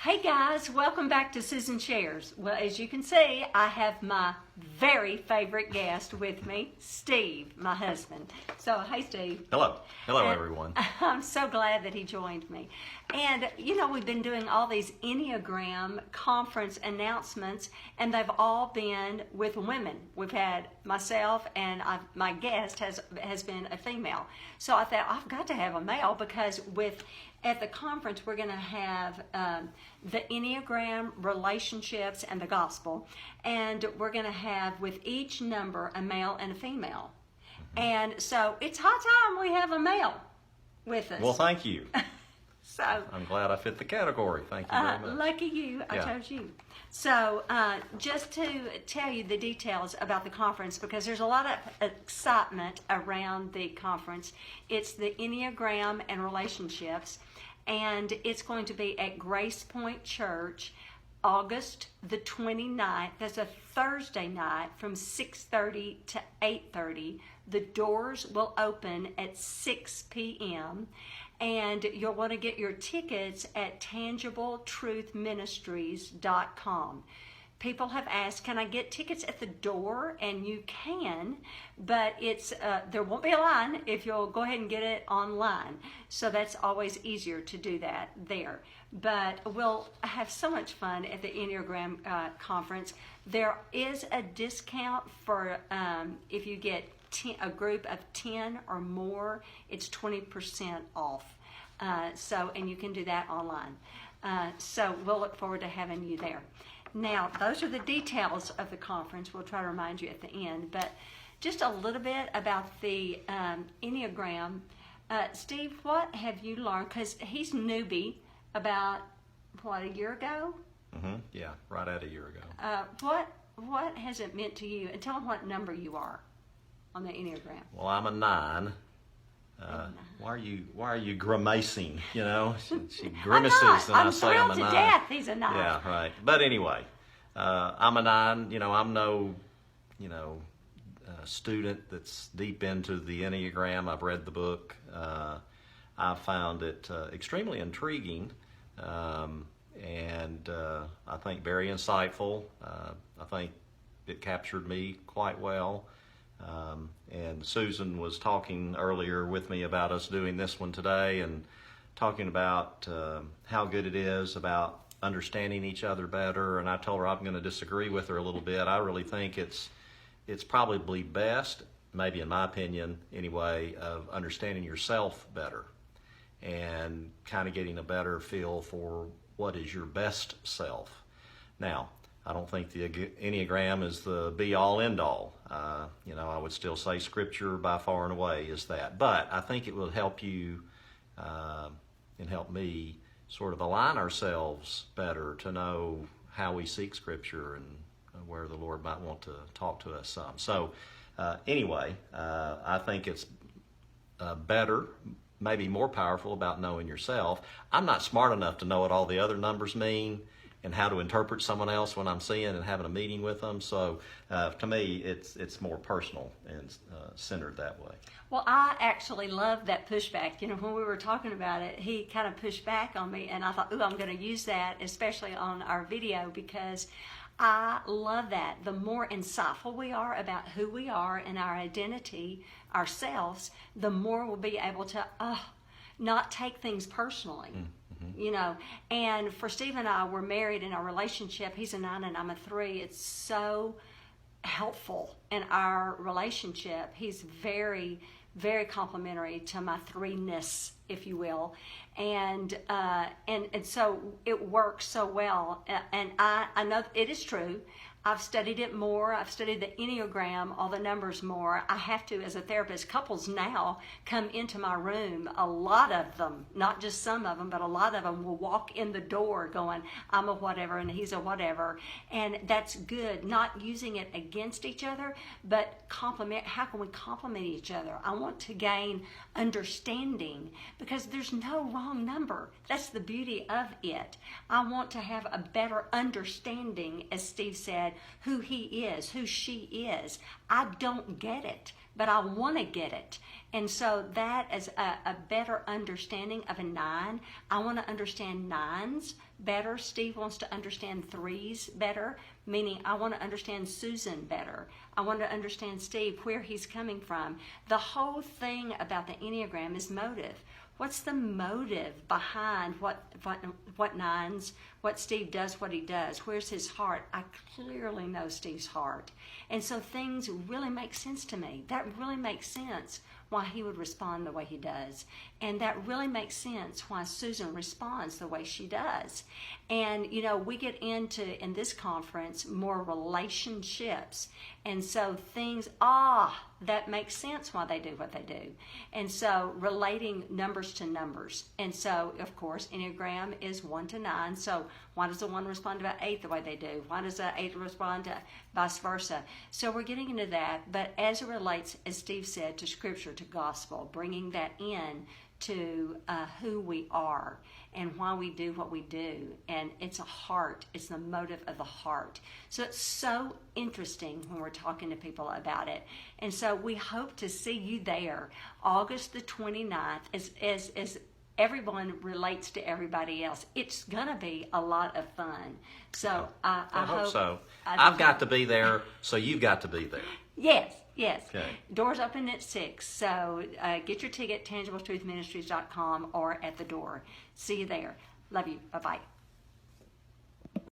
Hey guys, welcome back to Susan Shares. Well, as you can see, I have my very favorite guest with me, Steve, my husband. So, hey Steve. Hello. Hello, everyone. I'm so glad that he joined me. And, you know, we've been doing all these Enneagram conference announcements, and they've all been with women. We've had myself, and my guest has been a female. So I thought, I've got to have a male because at the conference, we're going to have the Enneagram, relationships, and the gospel. And we're going to have with each number a male and a female. And so it's high time we have a male with us. Well, thank you. So I'm glad I fit the category. Thank you very much. Lucky you, I chose you. So just to tell you the details about the conference, because there's a lot of excitement around the conference. It's the Enneagram and relationships, and it's going to be at Grace Point Church, August the 29th. That's a Thursday night from 6:30 to 8:30. The doors will open at 6 p.m. And you'll want to get your tickets at tangibletruthministries.com. People have asked, can I get tickets at the door? And you can, but it's there won't be a line if you'll go ahead and get it online. So that's always easier to do that there. But we'll have so much fun at the Enneagram conference. There is a discount for if you get a group of 10 or more, it's 20% off. And you can do that online. So we'll look forward to having you there. Now, those are the details of the conference. We'll try to remind you at the end. But just a little bit about the Enneagram. Steve, what have you learned? Because he's newbie about, a year ago? Yeah, right at a year ago. What has it meant to you? And tell them what number you are on the Enneagram. Well, I'm a 9. Why are you grimacing? You know, she grimaces and I say I'm a 9. I'm thrilled to death he's a 9. Yeah, right. But anyway, I'm a 9. You know, I'm no, student that's deep into the Enneagram. I've read the book. I found it extremely intriguing, and I think very insightful. I think it captured me quite well. And Susan was talking earlier with me about us doing this one today and talking about how good it is about understanding each other better. And I told her I'm going to disagree with her a little bit. I really think it's probably best, maybe in my opinion anyway, of understanding yourself better and kind of getting a better feel for what is your best self. Now, I don't think the Enneagram is the be-all, end-all. I would still say Scripture by far and away is that. But I think it will help you and help me sort of align ourselves better to know how we seek Scripture and where the Lord might want to talk to us some. So anyway, I think it's better, maybe more powerful about knowing yourself. I'm not smart enough to know what all the other numbers mean and how to interpret someone else when I'm seeing and having a meeting with them. So to me, it's more personal and centered that way. Well, I actually love that pushback. You know, when we were talking about it, he kind of pushed back on me, and I thought, I'm going to use that, especially on our video, because I love that. The more insightful we are about who we are and our identity, ourselves, the more we'll be able to not take things personally. And for Steve and I, we're married in our relationship. He's a 9 and I'm a 3. It's so helpful in our relationship. He's very, very complimentary to my 3-ness, if you will. And so it works so well. And I know it is true. I've studied it more. I've studied the Enneagram, all the numbers more. I have to, as a therapist. Couples now come into my room. A lot of them, not just some of them, but a lot of them will walk in the door going, I'm a whatever and he's a whatever. And that's good. Not using it against each other, but complement. How can we complement each other? I want to gain understanding because there's no wrong number. That's the beauty of it. I want to have a better understanding, as Steve said, said, who he is, who she is. I don't get it, but I want to get it. And so that is a better understanding of a 9. I want to understand 9s better. Steve wants to understand 3s better, meaning I want to understand Susan better. I want to understand Steve, where he's coming from. The whole thing about the Enneagram is motive. What's the motive behind what 9s, what Steve does, what he does? Where's his heart? I clearly know Steve's heart. And so things really make sense to me. That really makes sense why he would respond the way he does. And that really makes sense why Susan responds the way she does. And, you know, we get into, in this conference, more relationships. And so things, that makes sense why they do what they do. And so relating numbers to numbers. And so, of course, Enneagram is 1 to 9. So why does the 1 respond to an 8 the way they do? Why does the 8 respond to vice versa? So we're getting into that. But as it relates, as Steve said, to Scripture, to gospel, bringing that in to who we are and why we do what we do. And it's a heart. It's the motive of the heart. So it's so interesting when we're talking to people about it. And so we hope to see you there August the 29th as everyone relates to everybody else. It's going to be a lot of fun. So I hope so. I've got to be there, so you've got to be there. Yes. Okay. Doors open at 6. So get your ticket, tangibletruthministries.com or at the door. See you there. Love you. Bye-bye.